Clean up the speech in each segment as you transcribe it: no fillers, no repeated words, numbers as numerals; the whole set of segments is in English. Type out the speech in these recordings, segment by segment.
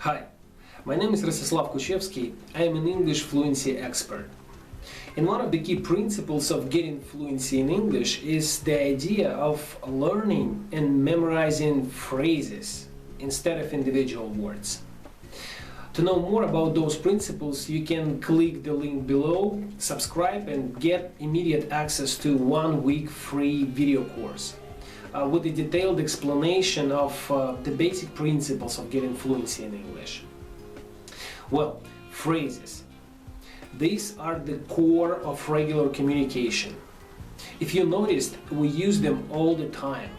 Hi, my name is Rostislav Kuchevsky. I am an English fluency expert. And one of the key principles of getting fluency in English is the idea of learning and memorizing phrases instead of individual words. To know more about those principles, you can click the link below, subscribe, and get immediate access to 1 week free video course with a detailed explanation of the basic principles of getting fluency in English. Well, phrases. These are the core of regular communication. If you noticed, we use them all the time.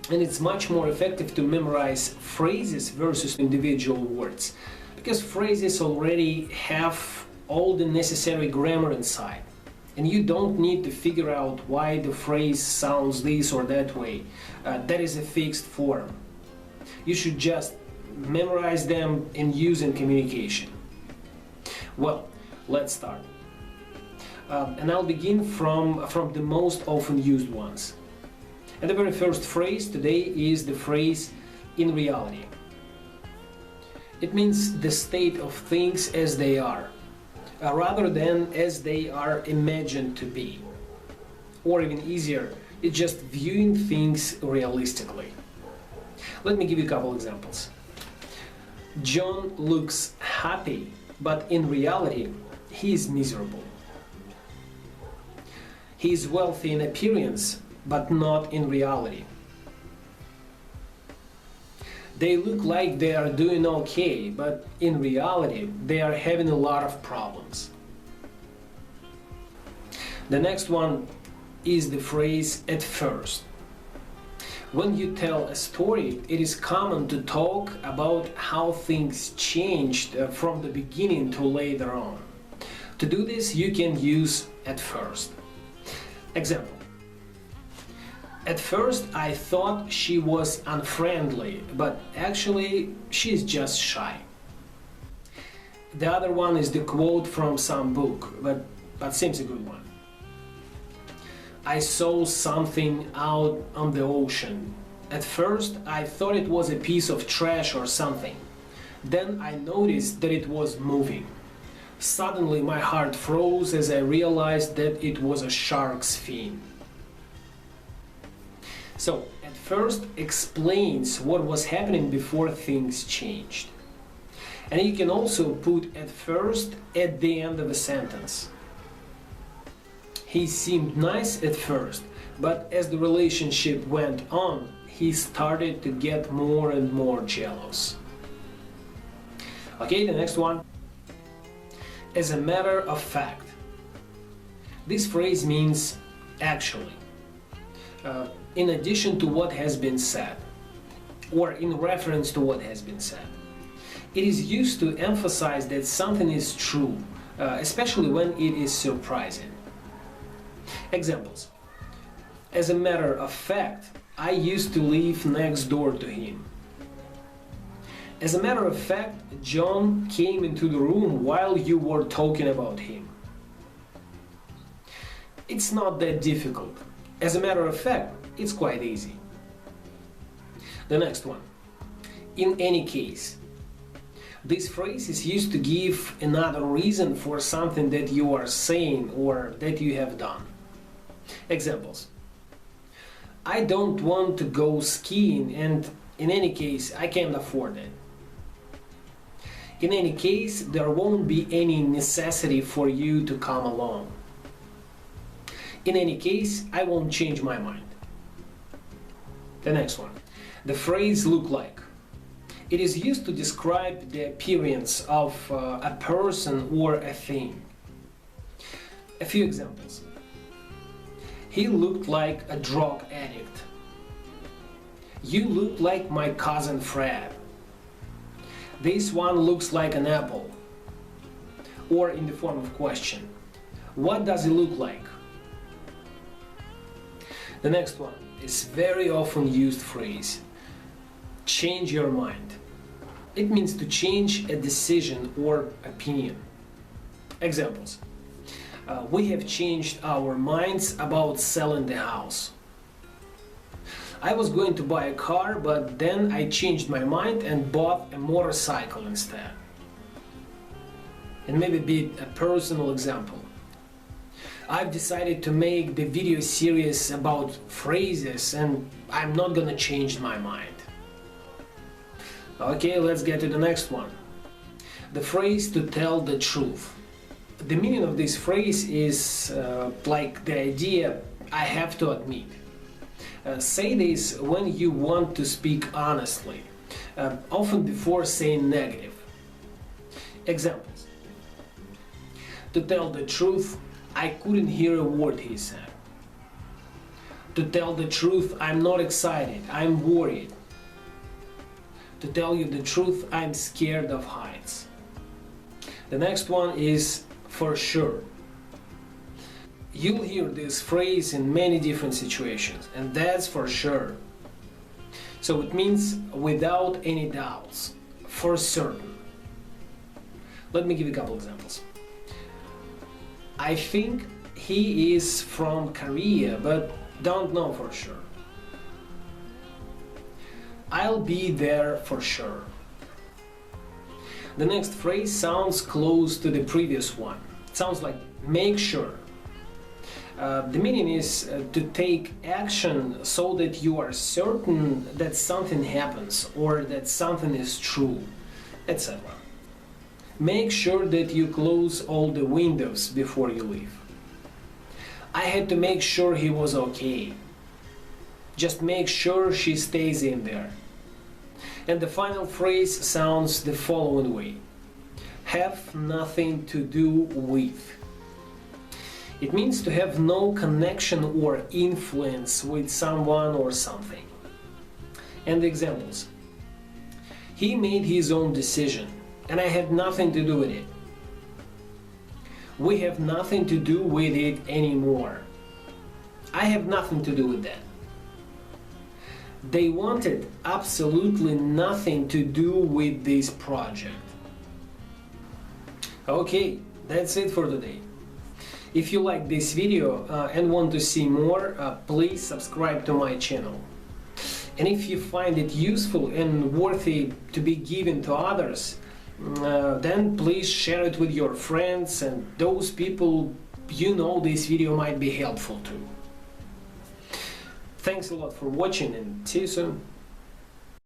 And it's much more effective to memorize phrases versus individual words, because phrases already have all the necessary grammar inside. And you don't need to figure out why the phrase sounds this or that way. That is a fixed form. You should just memorize them and use in communication. Well, let's start. And I'll begin from the most often used ones. And the very first phrase today is the phrase "in reality." It means the state of things as they are, rather than as they are imagined to be. Or even easier, it's just viewing things realistically. Let me give you a couple examples. John looks happy, but in reality, he is miserable. He is wealthy in appearance, but not in reality. They look like they are doing okay, but in reality, they are having a lot of problems. The next one is the phrase "at first." When you tell a story, it is common to talk about how things changed from the beginning to later on. To do this, you can use "at first." Example. At first, I thought she was unfriendly, but actually, she's just shy. The other one is the quote from some book, but seems a good one. I saw something out on the ocean. At first, I thought it was a piece of trash or something. Then I noticed that it was moving. Suddenly, my heart froze as I realized that it was a shark's fin. So, at first explains what was happening before things changed. And you can also put "at first" at the end of a sentence. He seemed nice at first, but as the relationship went on, he started to get more and more jealous. Okay, the next one. As a matter of fact. This phrase means actually. In addition to what has been said, or in reference to what has been said. It is used to emphasize that something is true, especially when it is surprising. Examples. As a matter of fact, I used to live next door to him. As a matter of fact, John came into the room while you were talking about him. It's not that difficult. As a matter of fact, it's quite easy. The next one. In any case. This phrase is used to give another reason for something that you are saying or that you have done. Examples. I don't want to go skiing, and in any case, I can't afford it. In any case, there won't be any necessity for you to come along. In any case, I won't change my mind. The next one. The phrase "look like." It is used to describe the appearance of a person or a thing. A few examples. He looked like a drug addict. You look like my cousin Fred. This one looks like an apple. Or in the form of question. What does he look like? The next one is very often used phrase. Change your mind. It means to change a decision or opinion. Examples. We have changed our minds about selling the house. I was going to buy a car, but then I changed my mind and bought a motorcycle instead. And maybe be a personal example. I've decided to make the video series about phrases and I'm not gonna change my mind. Okay, let's get to the next one. The phrase "to tell the truth." The meaning of this phrase is like the idea "I have to admit." Say this when you want to speak honestly, often before saying negative. Examples. To tell the truth, I couldn't hear a word he said. To tell the truth, I'm not excited, I'm worried. To tell you the truth, I'm scared of heights. The next one is "for sure." You'll hear this phrase in many different situations, and that's for sure. So it means without any doubts, for certain. Let me give you a couple examples. I think he is from Korea, but don't know for sure. I'll be there for sure. The next phrase sounds close to the previous one. It sounds like "make sure." The meaning is to take action so that you are certain that something happens or that something is true, etc. Make sure that you close all the windows before you leave. I had to make sure he was okay. Just make sure she stays in there. And the final phrase sounds the following way: have nothing to do with. It means to have no connection or influence with someone or something. And the examples. He made his own decision, and I had nothing to do with it. We have nothing to do with it anymore. I have nothing to do with that. They wanted absolutely nothing to do with this project. Okay, that's it for today. If you like this video and want to see more, please subscribe to my channel. And if you find it useful and worthy to be given to others, then please share it with your friends and those people you know this video might be helpful to. Thanks a lot for watching and see you soon.